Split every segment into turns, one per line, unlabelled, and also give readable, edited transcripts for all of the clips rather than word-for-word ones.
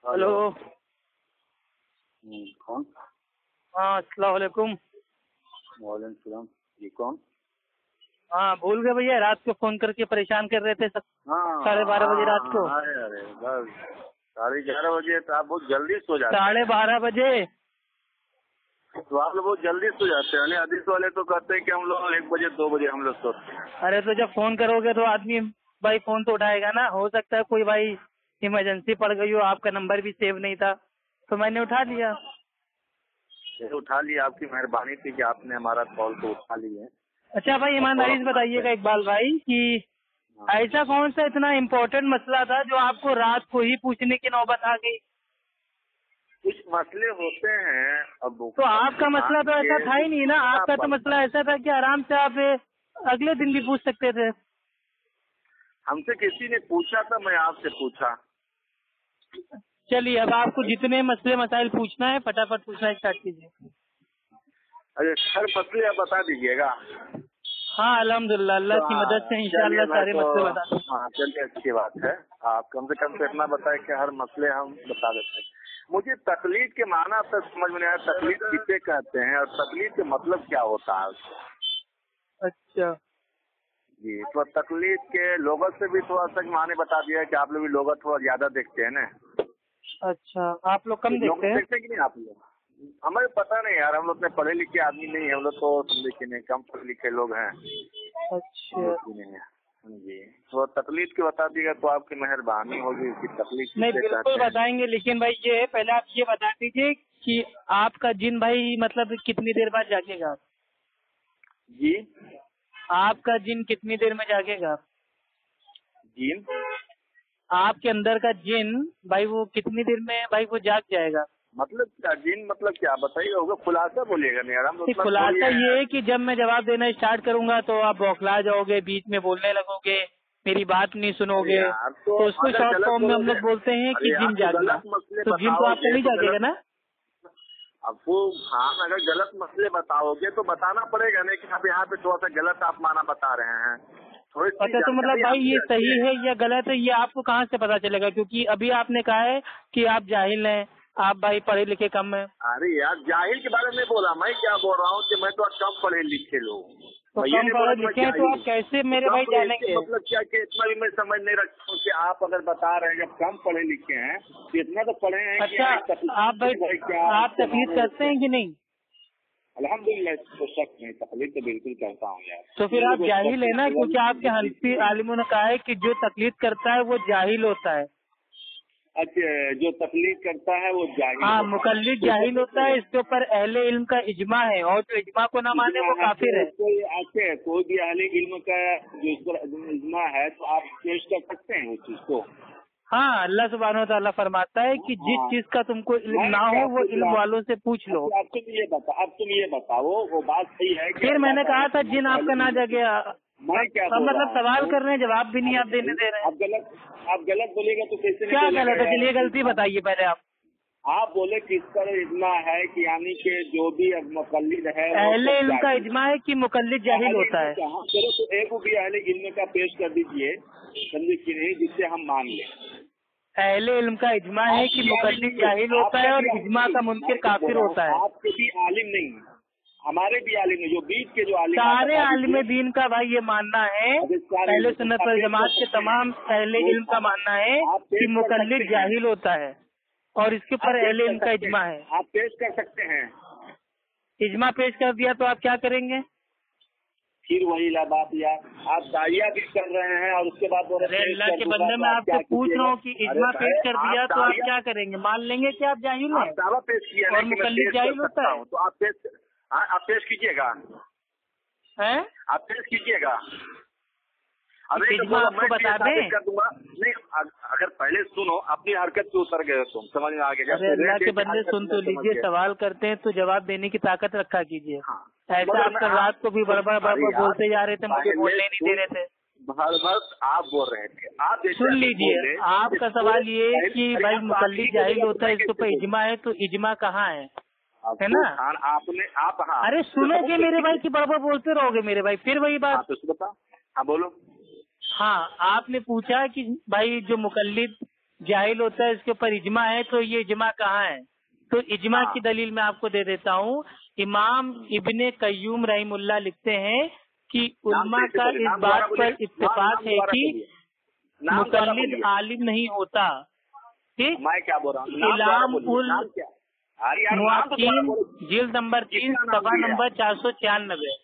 Hello.
कौन?
हाँ, अस्सलाम वालेकुम।
वालेकुम सलाम। जी कौन?
हाँ, भूल गए भैया, रात को फोन करके परेशान कर रहे थे सब। 12:30 बजे रात को।
अरे बस 11:30 बजे तो आप बहुत जल्दी सो जाते हैं।
12:30 बजे
तो आप लोग बहुत जल्दी सो जाते हैं। आदिश वाले तो कहते हैं कि हम लोग 1 बजे 2 बजे हम लोग सोते हैं।
अरे तो जब फोन करोगे तो आदमी भाई फोन तो उठाएगा ना। हो सकता है कोई भाई इमरजेंसी पड़ गई हो, आपका नंबर भी सेव नहीं था तो मैंने उठा लिया।
उठा लिया, आपकी मेहरबानी थी कि आपने हमारा कॉल को उठा लिया।
अच्छा भाई, ईमानदारी से बताइएगा इकबाल भाई कि ऐसा कौन सा इतना इम्पोर्टेंट मसला था जो आपको रात को ही पूछने की नौबत आ गई?
कुछ मसले होते हैं। अब
तो आपका मसला तो ऐसा था ही नहीं ना। आपका तो मसला ऐसा था कि आराम से आप अगले दिन भी पूछ सकते थे।
हमसे किसी ने पूछा था, मैं आपसे पूछा।
चलिए, अब आपको जितने मसले मसाइल पूछना है फटाफट पूछना स्टार्ट कीजिए।
अरे हर मसले आप बता दीजिएगा।
हाँ, अल्हम्दुलिल्लाह, अल्लाह की मदद से इंशाअल्लाह सारे मसले बता दें।
हाँ चलिए, अच्छी बात है। आप कम से कम तो इतना बताए कि हर मसले हम बता देते हैं। मुझे तकलीद के माना तक समझ में नहीं आया। तकलीद किसे कहते हैं और तकलीद के मतलब क्या होता है?
अच्छा
जी, तो तकलीद के लोगों से भी थोड़ा सा माने बता दिया है कि आप लोग भी लोग थोड़ा ज्यादा देखते हैं ना।
अच्छा, आप लोग कम देखते हैं?
देखते कि नहीं आप लोग? हमें पता नहीं यार, हम लोग इतने पढ़े लिखे आदमी नहीं है। हम लोग तो समझे कि नहीं, कम पढ़े लिखे लोग हैं।
अच्छा
जी, तो तकलीफ की बता दीजिएगा तो आपकी मेहरबानी होगी कि तकलीफ
नहीं, बिल्कुल बताएंगे। लेकिन भाई ये पहले आप ये बता दीजिए कि आपका जिन भाई मतलब कितनी देर बाद जागेगा?
जी,
आपका जिन कितनी देर में जागेगा?
जिन?
आपके अंदर का जिन भाई वो कितनी देर में भाई वो जाग जाएगा?
मतलब क्या जिन मतलब क्या बताइए? होगा खुलासा बोलिएगा नहीं यार। हम
खुलासा ये है कि जब मैं जवाब देना स्टार्ट करूंगा तो आप बौखला जाओगे, बीच में बोलने लगोगे, मेरी बात नहीं सुनोगे। तो उसको शॉर्ट फॉर्म में हम लोग बोलते हैं कि जिन जागना। तो जिन तो आपको नहीं जागेगा ना।
अब वो हाँ, अगर गलत मसले बताओगे तो बताना पड़ेगा नहीं कि आप यहाँ पे थोड़ा सा गलत आप माना बता रहे हैं।
अच्छा, तो मतलब भाई ये सही है या गलत है ये आपको कहाँ से पता चलेगा? क्योंकि अभी आपने कहा है कि आप जाहिल हैं, आप भाई पढ़े लिखे कम हैं।
अरे यार, जाहिल के बारे में बोला, मैं क्या बोल रहा हूँ कि मैं तो कम पढ़े लिखे लोग।
तो कम पढ़े लिखे हैं तो आप कैसे मेरे भाई जानेंगे?
मतलब क्या कि इतना भी मैं समझ नहीं रखता हूँ कि आप अगर बता रहे हैं जब कम पढ़े लिखे हैं तो इतना तो पढ़े हैं।
अच्छा, आप भाई आप तकलीफ करते हैं कि नहीं?
अल्हम्दुलिल्लाह, तो शक नहीं, तकलीफ तो बिल्कुल करता हूँ यार।
तो फिर आप जाहिल है ना, क्योंकि आपके हनफी आलिमों ने कहा है कि जो तकलीफ करता है वो जाहिल होता है।
अच्छा, जो तकलीफ करता है वो जाहिल?
हाँ, मुकल्लिद जाहिल होता है। इसके ऊपर अहले इल्म का इजमा है और जो इजमा को ना माने वो काफिर है।
कोई भी अहले इल्म का जो इस पर इजमा है तो आप पेश कर सकते हैं उस चीज को।
हाँ, अल्लाह सुब्हानो व तआला फरमाता है कि जिस चीज का तुमको इल्म ना हो वो इल्म वालों से पूछ लो।
अब तुम ये बताओ, वो बात सही है।
फिर मैंने कहा था जिन आपका ना जगे।
मैं क्या
मतलब सवाल कर रहे हैं, जवाब भी नहीं आप देने दे रहे हैं।
आप गलत बोलेगा तो कैसे?
क्या गलत है? चलिए गलती बताइए पहले
आप बोले किस पर इजना है कि यानी कि जो भी अब मुकल्लिद है
अहले इल्म का इजमा है कि मुकल्लिद जाहिल होता है।
चलो तो एक भी अहले इल्म का पेश कर दीजिए, समझे कि नहीं, जिससे हम मान लें।
अहले इल्म का इजमा है कि मुकल्लिद जाहिल होता है और इजमा का मुनकिर काफिर होता है।
आपके भी आलिम नहीं, हमारे भी आलिम है, जो बीच के जो आलिम,
सारे आलिम दीन का भाई ये मानना है, पहले सुन्नत वल जमात के तमाम अहले इल्म का मानना है कि मुकल्लिद जाहिल होता है और इसके ऊपर अहले इल्म का इजमा है।
आप पेश कर सकते हैं।
इजमा पेश कर दिया तो आप क्या करेंगे?
फिर वही बात यार, आप दाइया भी कर रहे हैं और उसके बाद
अल्लाह के बंदे मैं आपसे पूछ रहा हूँ कि इजमा पेश कर दिया तो आप क्या करेंगे? मान लेंगे कि आप जाहिल हैं?
दावा पेश किया
और मुकल्लिद जाहिल होता है
तो आप पेश कीजिएगा
हैं?
आप पेश कीजिएगा।
अरे इजमा आपको बता दें?
नहीं, अगर पहले सुनो, अपनी हरकत से उतर गए तुम, समझ में आ गया।
अल्लाह के बंदे सुन तो लीजिए, सवाल करते हैं तो जवाब देने की ताकत रखा कीजिए। ऐसा आप कल रात को भी बड़बड़ बोलते जा रहे थे, मुझे बोलने नहीं दे रहे थे।
बस आप बोल रहे थे। आप
सुन लीजिए, आपका सवाल ये है कि भाई मुकल्लिद जाहिल होता है, इसके ऊपर इजमा है, तो इजमा कहाँ है ना?
आप
अरे सुनोगे मेरे भाई की बड़बड़ बोलते रहोगे मेरे भाई, फिर वही बात।
बता, हाँ बोलो।
हाँ, आपने पूछा कि भाई जो मुकल्लिद जाहिल होता है इसके ऊपर इजमा है, तो ये इजमा कहाँ है? तो इजमा की दलील मैं आपको दे देता हूँ। इमाम इब्ने कय्यूम रहीमुल्लाह लिखते हैं कि उलमा का इस बात पर इत्तेफाक है कि मुकल्लिद आलिम नहीं होता। ठीक,
मैं क्या बोल रहा हूँ?
इलाम उल मुआक्कीन जिल्द नंबर 3 सफा नंबर 496।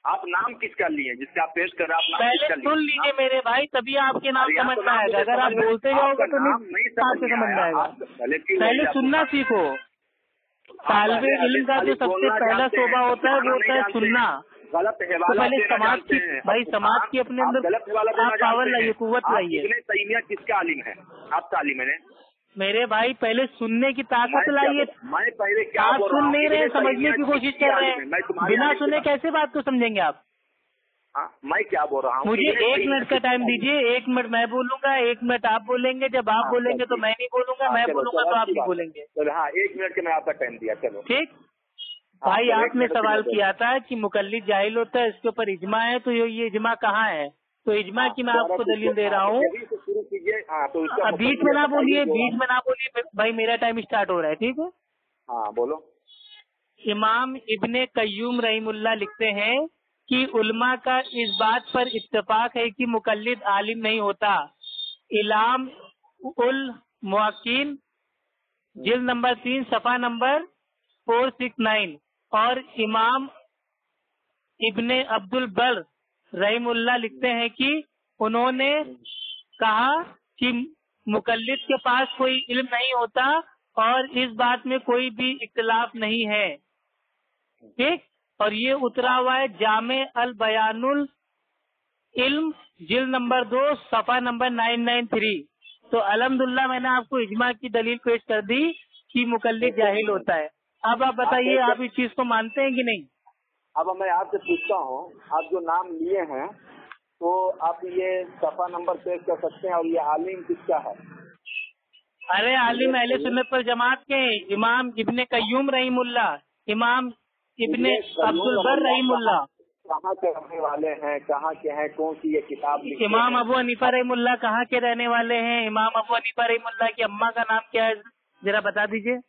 आप नाम किसका लिए जिससे आप पेश कर रहे हैं?
पहले सुन लीजिए मेरे भाई, तभी आपके नाम समझ में आएगा। अगर आप बोलते जाओगे तो नहीं समझ में आएगा। पहले सुनना सीखो। तालिब इल्म का जो सबसे पहला शोभा होता है वो होता है सुनना।
गलत
तो पहले समाज की भाई, समाज की अपने अंदर आप पावर लाइए, कुव्वत लाइए।
इब्ने तैमिया किसका आलिम है? आपका आलिम है?
मेरे भाई पहले सुनने की ताकत लाइए।
मैं पहले क्या
आप
बोल रहा
सुन
हूँ?
नहीं रहे, समझने की कोशिश कर रहे हैं। बिना सुने कैसे बात को समझेंगे आप?
मैं क्या बोल रहा हूँ?
मुझे 1 मिनट का टाइम दीजिए। 1 मिनट मैं बोलूंगा, 1 मिनट आप बोलेंगे। जब आप बोलेंगे तो मैं नहीं बोलूंगा, मैं बोलूंगा तो आप नहीं बोलेंगे।
चलो हाँ, 1 मिनट का मैं आपका टाइम दिया। चलो
ठीक। भाई आपने सवाल किया था कि मुकल्लिद जाहिल होता है, इसके ऊपर इजमा है, तो ये इजमा कहाँ है? तो इजमा की मैं आपको दलील दे रहा हूँ।
शुरू कीजिए।
बीच में ना बोलिए, बीच में ना बोलिए भाई, मेरा टाइम स्टार्ट हो रहा है। ठीक है,
हाँ बोलो।
इमाम इब्ने कय्यूम रहीमुल्लाह लिखते हैं कि उलमा का इस बात पर इत्तेफाक है कि मुकल्लिद आलिम नहीं होता। इलाम उल मुआक्कीन जिल्द नंबर 3 सफा नंबर 469। और इमाम इब्ने अब्दुल बर रहीमुल्लाह लिखते हैं कि उन्होंने कहा कि मुकल्लिद के पास कोई इल्म नहीं होता और इस बात में कोई भी इख्तिलाफ नहीं है। ठीक, और ये उतरा हुआ है जामे अल बयानुल इल्म जिल्द नंबर 2 सफा नंबर 993। तो अल्हम्दुलिल्लाह मैंने आपको इजमा की दलील पेश कर दी कि मुकल्लिद जाहिल होता है। अब आप बताइए, आप इस चीज को मानते हैं कि नहीं?
अब मैं आपसे पूछता हूँ, आप जो नाम लिए हैं तो आप ये सफा नंबर पेश कर सकते हैं, और ये आलिम किसका है?
अरे आलिम अहले सुन्नत वल जमात के इमाम इब्ने कय्यूम रहीमुल्लाह, इमाम इब्ने अब्दुल बर रहीमुल्लाह।
कहाँ के रहने वाले हैं, कहाँ के हैं, कौन सी ये किताब लिखी?
इमाम अबू हनीफा रहीमुल्लाह कहाँ के रहने वाले हैं? इमाम अबू हनीफा रहीमुल्लाह की अम्मा का नाम क्या है, जरा बता दीजिए।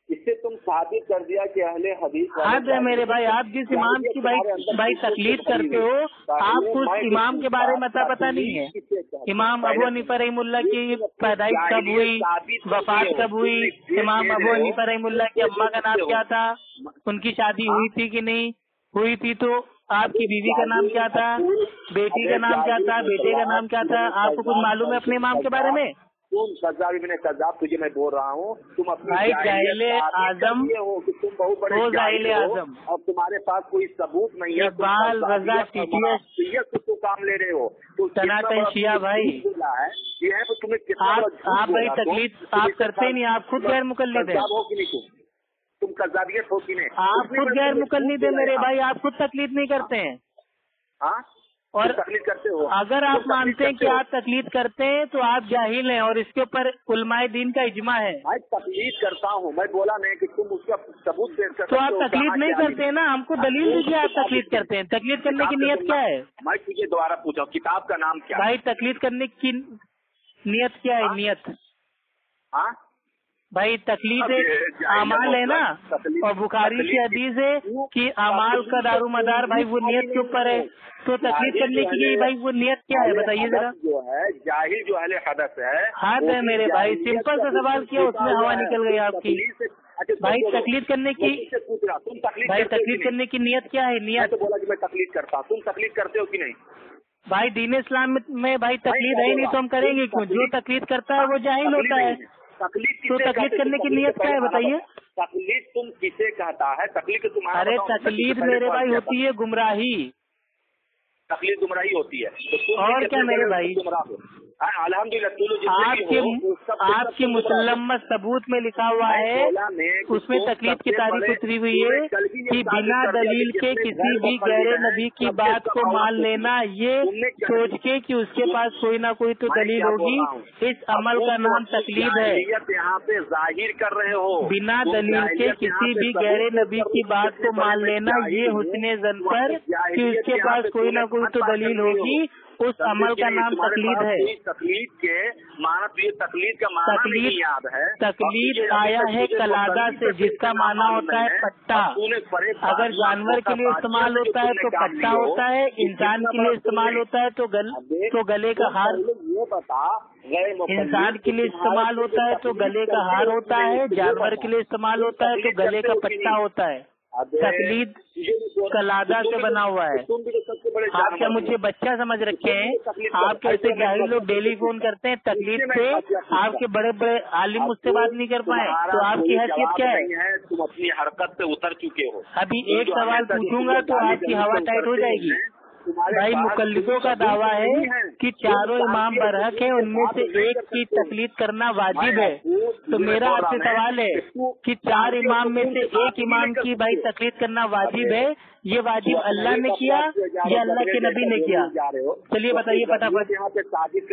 इससे तुम साबित कर दिया कि अहले हदीस
हद है मेरे भाई, आप जिस इमाम की भाई तकलीद करते हो, आपको उस इमाम के बारे में पता नहीं है। इमाम अबू हनीफा रहीमुल्लाह की पैदाइश कब हुई, वफात कब हुई, इमाम अबू हनीफा रहीमुल्लाह की अम्मा का नाम क्या था, उनकी शादी हुई थी कि नहीं हुई थी, तो आपकी बीवी का नाम क्या था, बेटी का नाम क्या था, बेटे का नाम क्या था? आपको कुछ मालूम है अपने इमाम के बारे में?
तुम कज़ाब इब्ने कज़ाब, तुझे मैं बोल रहा हूँ, तुम अपनी
जाहिले आजम
हो कि तुम बहुत बड़े
जाहिले आजम,
और तुम्हारे पास कोई सबूत नहीं है।
बाल रजा
तो काम ले रहे हो तो
सनातन शिया भाई
ये है। तो तुम्हें
आप भाई तकलीफ आप करते नहीं, आप खुद गैर मुकल्लिद है।
हो कि नहीं? तुम कज़ाबियत हो कि नहीं?
आप खुद गैर मुकल्लिद है मेरे भाई, आप खुद तकलीफ नहीं करते हैं।
हाँ, और तकलीफ करते हो?
अगर आप मानते हैं कि आप तकलीफ करते हैं तो आप जाहिल हैं, और इसके ऊपर उलमाए दीन का इजमा है।
मैं तकलीफ करता हूँ, मैं बोला नहीं कि तुम उसका सबूत दे सकते हो।
तो आप तकलीफ नहीं करते हैं ना, हमको दलील दीजिए आप तकलीफ करते हैं। तकलीफ करने की नियत क्या है?
मैं तुझे दोबारा पूछा, किताब का नाम क्या?
भाई तकलीफ करने की नियत क्या है? नियत
हाँ
भाई, तकलीफ एक अमाल है ना, और बुखारी की हदीस है कि अमाल का दारुमदार भाई वो नियत के ऊपर है। तो तकलीफ करने की भाई वो नियत क्या है, बताइए जरा।
जो है जाहिल जो अहले हदस है,
हाथ है मेरे भाई, सिंपल सा सवाल किया, उसमें हवा निकल गई आपकी। भाई तकलीफ करने की भाई तकलीफ करने की नियत क्या है? नियत
तो बोला कि मैं तकलीफ करता हूँ, तुम तकलीफ करते हो कि नहीं?
भाई दीन इस्लाम में भाई तकलीफ है ही नहीं, तो हम करेंगे क्यों? जो तकलीफ करता है वो जाहिल होता है। तो तकलीफ करने की नियत क्या है, बताइए।
तकलीफ तुम किसे कहता है? तकलीफ तुम्हारा,
अरे तकलीफ मेरे भाई होती है गुमराही।
तकलीफ गुमराही होती है तो
और क्या मेरे भाई?
अल्हम्दुलिल्लाह
आपके मुसल्लम सबूत में लिखा हुआ है, उसमें तकलीफ की तारीख उतरी हुई है कि बिना दलील के किसी भी गैर नबी की बात को मान लेना, ये सोच के कि उसके पास कोई ना कोई तो दलील होगी, इस अमल का नाम तकलीद है।
यहाँ पे जाहिर कर रहे हो,
बिना दलील के किसी भी गैर नबी की बात को मान लेना, ये हुस्ने ज़न पर कि उसके पास कोई ना कोई तो दलील होगी, उस अमल का नाम तकलीद है।
तकलीद के माना, तो ये तकलीद का माना नहीं याद है।
तकलीद आया है कलादा से, जिसका माना होता है पट्टा। अगर जानवर के लिए इस्तेमाल होता है तो पट्टा होता है, इंसान के लिए इस्तेमाल होता है तो गले का हार।
ये बता,
इंसान के लिए इस्तेमाल होता है तो गले का हार होता है, जानवर के लिए इस्तेमाल होता है तो गले का पट्टा होता है। तकलीद कलादा से बना हुआ है। आप क्या मुझे बच्चा समझ रखे हैं? आप कैसे जाहिल लोग डेली फोन करते हैं तकलीद से, आपके बड़े बड़े आलिम मुझसे बात नहीं कर पाए, तो आपकी हैसियत क्या है?
तुम अपनी हरकत से उतर चुके हो।
अभी एक सवाल पूछूंगा तो आपकी हवा टाइट हो जाएगी। भाई, मुकल्लिदों का दावा है कि चारों इमाम बरहक है, उनमें से एक की तकलीद करना वाजिब है। तो मेरा आपसे सवाल है कि 4 इमाम में से एक इमाम की भाई तकलीद करना वाजिब है, ये वाजिब अल्लाह ने किया या अल्लाह के नबी ने किया? चलिए बताइए फटाफट,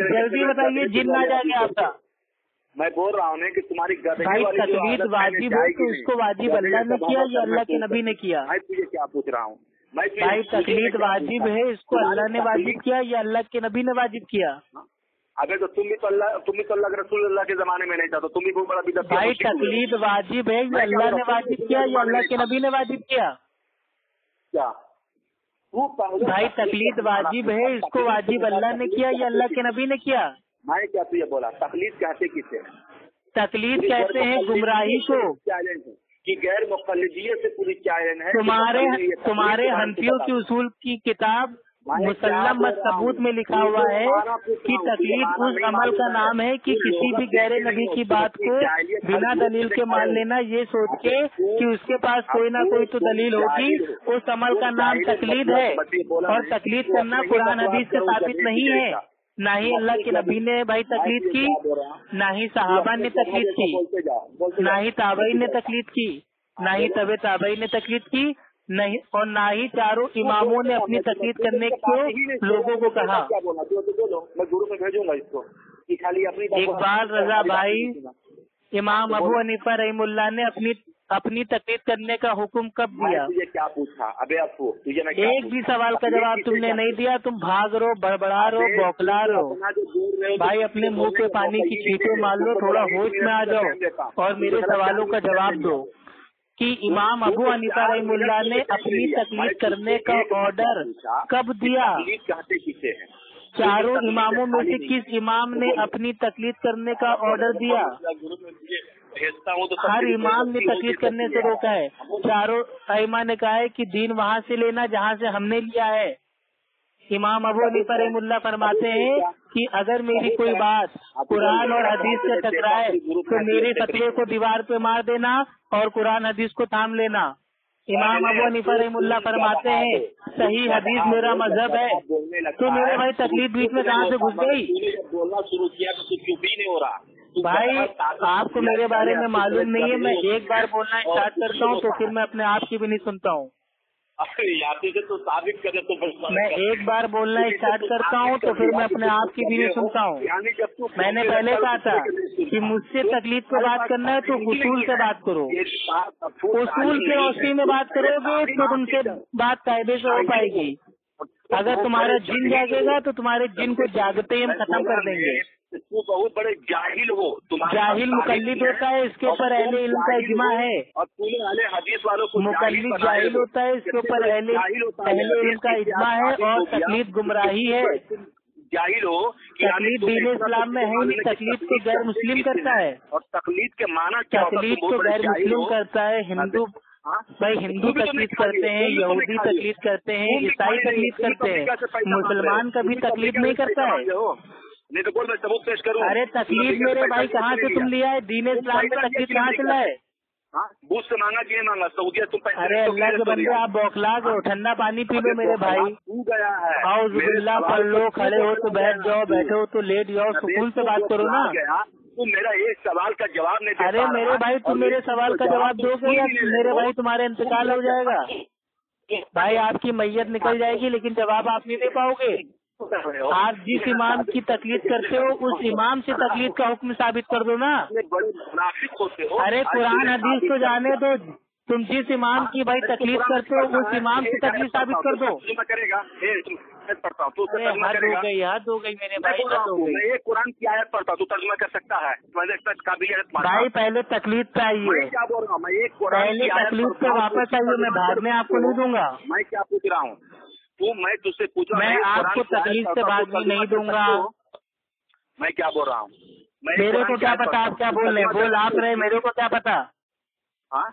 जल्दी बताइए, जिन आ जाएगा आपका।
मैं बोल रहा हूँ कि तुम्हारी
भाई तकलीद वाजिब है तो उसको वाजिब अल्लाह ने किया या अल्लाह के नबी ने किया?
मैं तुझे क्या पूछ रहा हूँ?
भाई तकलीद वाजिब है, इसको अल्लाह ने वाजिब किया या अल्लाह के नबी ने वाजिब किया?
अगर तो तुम भी तो अल्लाह के रसूल अल्लाह के जमाने में नहीं था, तो तुम भी बहुत बड़ा बिदअत।
भाई तकलीद वाजिब है, ये अल्लाह ने वाजिब किया या अल्लाह के नबी ने वाजिब किया?
क्या
भाई तकलीद वाजिब है, इसको वाजिब अल्लाह ने किया या अल्लाह के नबी ने किया?
मैं क्या तुझे बोला? तकलीद कहते किसे?
तकलीद कहते हैं गुमराही को,
कि गैर मुक़ल्लिदिय्य से पूरी चैलेंज है।
तुम्हारे हनफियों की उसूल की किताब मुसल्लम सबूत में लिखा हुआ है कि तकलीद उस अमल का नाम है कि किसी भी गैर नबी की बात को बिना दलील के मान लेना, ये सोच के कि उसके पास कोई ना कोई तो दलील होगी, उस अमल का नाम तकलीद है। और तकलीद करना कुरान हदीस से साबित नहीं है, ना ही अल्लाह के नबी ने भाई तकलीद की, ना ही सहाबा ने तकलीद की, ना ही ताबई ने तकलीद की, ना ही तबे ताबई ने तकलीद की, नहीं, और ना ही चारों इमामों ने अपनी तकलीद करने को लोगों को कहा।
मैं गुरु में भेजूंगा इसको कि खाली अपनी।
इकबाल रजा भाई, इमाम अबू हनीफा रहीमुल्लाह ने अपनी तकलीद करने का हुक्म कब दिया?
तुझे क्या पूछा? अबे अफू, तुझे मैं
एक भी सवाल का जवाब तुमने नहीं दिया। तुम भाग रहो, बड़बड़ा रहो, बौखला रहो। भाई अपने मुंह पे पानी की छींटे मार लो, थोड़ा होश में आ जाओ और मेरे सवालों का जवाब दो कि इमाम अबू हनीफा रहीमुल्लाह ने अपनी तकलीद करने का ऑर्डर कब दिया? चारों इमामों में से किस इमाम ने अपनी तकलीद करने का ऑर्डर दिया? हर इमाम ने तकलीद करने से रोका है। चारों अइमा ने कहा है कि दीन वहाँ से लेना जहाँ से हमने लिया है। इमाम अबू हनीफा रहमुल्लाह फरमाते हैं कि अगर मेरी कोई बात कुरान और हदीस से टकराए तो मेरे फतवे को दीवार पे मार देना और कुरान हदीस को थाम लेना। इमाम अबू हनीफा रहमुल्लाह फरमाते हैं सही हदीस मेरा मजहब है। तो मेरे भाई तकलीफ बीच में कहाँ से घुस गई?
बोलना शुरू किया तो क्यों भी नहीं हो रहा?
भाई आपको मेरे बारे में मालूम नहीं है। मैं एक बार बोलना स्टार्ट करता हूँ तो फिर मैं अपने आप की भी नहीं सुनता हूँ।
तो साबित करे तो
मैं एक बार बोलना स्टार्ट करता हूँ तो फिर मैं अपने आप की भी नहीं सुनता हूँ। मैंने पहले कहा था कि मुझसे तकलीफ पे बात करना है तो उसूल से बात करो। उसूल की रोशनी में बात करोगे तो तुमसे बात कायदे से हो पाएगी। अगर तुम्हारा जिन जागेगा तो तुम्हारे जिन को जागते ही हम खत्म कर देंगे।
बहुत बड़े जाहिल हो।
जाहिल मुकल्लिद होता है, इसके ऊपर अहले इल्म का इजमा है।
और तूने अहले हदीस वालों को
मुकल्लिद जाहिल होता है, इसके ऊपर अहले इल्म का इजमा है। और तकलीफ गुमराही है।
जाहिल हो
तकलीफ दीन इस्लाम में है नहीं। तकलीफ तो गैर मुस्लिम करता है।
और तकलीफ के माना क्या?
तकलीफ तो गैर मुस्लिम करता है। हिंदू भाई हिंदू तकलीफ करते हैं, यहूदी तकलीफ करते हैं, ईसाई तकलीफ करते हैं। मुसलमान कभी तकलीफ नहीं करता है।
नहीं तो बोल मैं सबूत पेश करूँ।
अरे तकलीफ मेरे भाई कहाँ से तुम लिया है? दीन इस्लाम में तकलीफ कहाँ से लाए?
बूझ से मांगा कि नहीं मांगा? सऊदी तुम
अरे अल्लाह के बंदे आप बौखला गए। ठंडा पानी पी लो मेरे भाई।
गया है
औज़ुबिल्लाह पढ़ लो। खड़े हो तो बैठ जाओ, बैठे हो तो लेट जाओ। सुकून से बात करो ना।
तुम मेरा एक सवाल का जवाब नहीं दे।
अरे मेरे भाई तुम मेरे सवाल का जवाब दोगे या मेरे भाई तुम्हारा इंतकाल हो जाएगा? भाई आपकी मैयत निकल जाएगी लेकिन जवाब आप नहीं दे पाओगे। आप जिस इमाम की तकलीफ करते हो उस इमाम से तकलीफ का हुक्म साबित कर दो ना। अरे कुरान हदीस तो जाने दो। तुम जिस इमाम की भाई तकलीफ करते हो उस इमाम की तकलीफ साबित कर दो।
करेगा पढ़ता हूँ तो
हद हो गई मेरे भाई, हद हो गई।
मैं एक कुरान की आयत पढ़ता हूँ, तू तर्जुमा कर सकता है? काबिलियत
भाई पहले तकलीफ पे आइए,
क्या बोल रहा हूँ मैं? एक कुरान
पहले तकलीफ पे वापस आइए, मैं बाद में आपको नहीं दूंगा।
मैं क्या पूछ रहा हूँ? मैं तुझसे पूछा,
मैं आपको तकलीफ से बाद में नहीं दूंगा।
मैं क्या बोल रहा हूँ?
मेरे को क्या पता आप क्या बोल रहे हैं? बोल आप रहे, मेरे को क्या पता?
हाँ,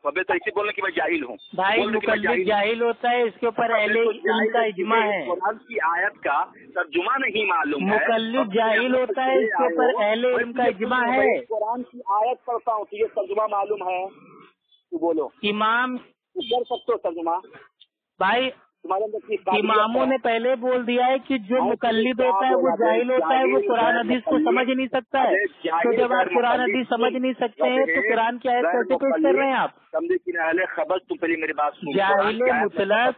अबे तो ऐसे बोलने की मैं जाहिल हूँ
भाई। मुकल्लिद जाहिल होता है, इसके ऊपर अहले इल्म का इजमा है।
कुरान की आयत का तर्जुमा नहीं मालूम है,
मुकल्लिद जाहिल होता है, इसके ऊपर अहले इल्म का इजमा है।
कुरान की आयत पढ़ता हूँ, तुझे तर्जुमा मालूम है? तू बोलो,
इमाम
कर सकते हो तर्जुमा?
भाई
तुम्हारे अंदर
इमामों ने पहले बोल दिया है कि जो मुकल्लिद होता है वो जाहिल होता है, वो कुरान हदीस को समझ ही नहीं सकता है। तो जब आप कुरान हदीस समझ नहीं सकते हैं तो कुरान की आयत कैसे पेश कर रहे हैं आप?
समझे कि अहले खबर, तुम पहले मेरी बात सुनो।
जाहिल मुतलक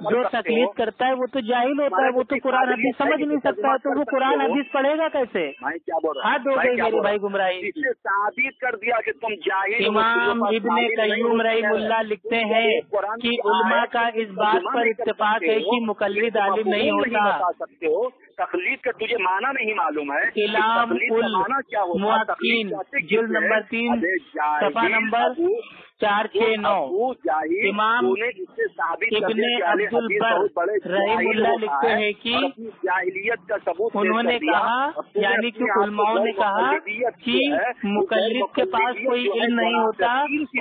जो तकलीफ करता है वो तो जाहिल होता है, वो तो कुरान हदीस समझ नहीं सकता है, तो वो कुरान हदीस पढ़ेगा कैसे?
मैं क्या बोल रहा हूँ?
हद हो गई मेरे भाई गुमराही।
साबित कर दिया कि तुम जाहिल।
इमाम इब्ने कय्यूम रहीमुल्लाह लिखते हैं कि उलमा का इस बात पर इत्तेफाक है कि मुकल्लिद आलिम नहीं होता।
बता सकते हो तकलीद का तुझे माना नहीं मालूम है?
इलाम उल
क्या होता?
मुअक्किन जिल्द नंबर 3 सफा नंबर 469। इमाम इब्ने अब्दुल बर रहीमुल्लाह लिखते हैं कि
जाहिलियत का सबूत
उन्होंने कहा, यानी कि उलमाओं ने कहा कि मुकल्लिद के पास कोई इल्म नहीं होता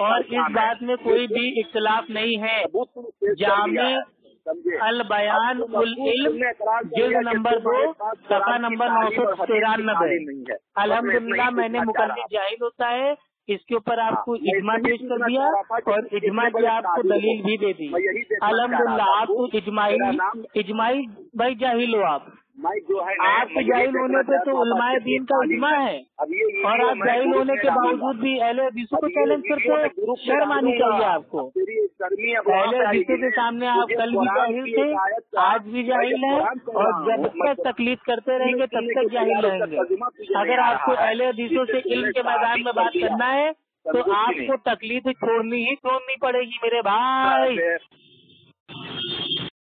और इस बात में कोई भी इख्तिलाफ नहीं है। जामे अल बयान उल इल्म जिल्द नंबर 2 सफा नंबर 993। अल्हम्दुलिल्लाह मैंने मुकल्लिद जाहिल होता है इसके ऊपर आपको इजमा पेश कर दिया और इजमा की आपको दलील भी दे दी। अल्हम्दुलिल्लाह आपको इजमाई भाई जाहिल हो आप। आप जाहिल होने पे तो उलमाए दीन का इजमा है और आप जाहिल होने के बावजूद भी अहले हदीसों को चैलेंज करते हो। शर्म आनी चाहिए आपको। अहले हदीसों के सामने आप कल भी जाहिल थे, आज भी जाहिल हैं और जब तक तकलीफ करते रहेंगे तब तक जाहिल रहेंगे। अगर आपको अहले हदीसों से इल्म के मैदान में बात करना है तो आपको तकलीफ छोड़नी ही छोड़नी पड़ेगी मेरे भाई।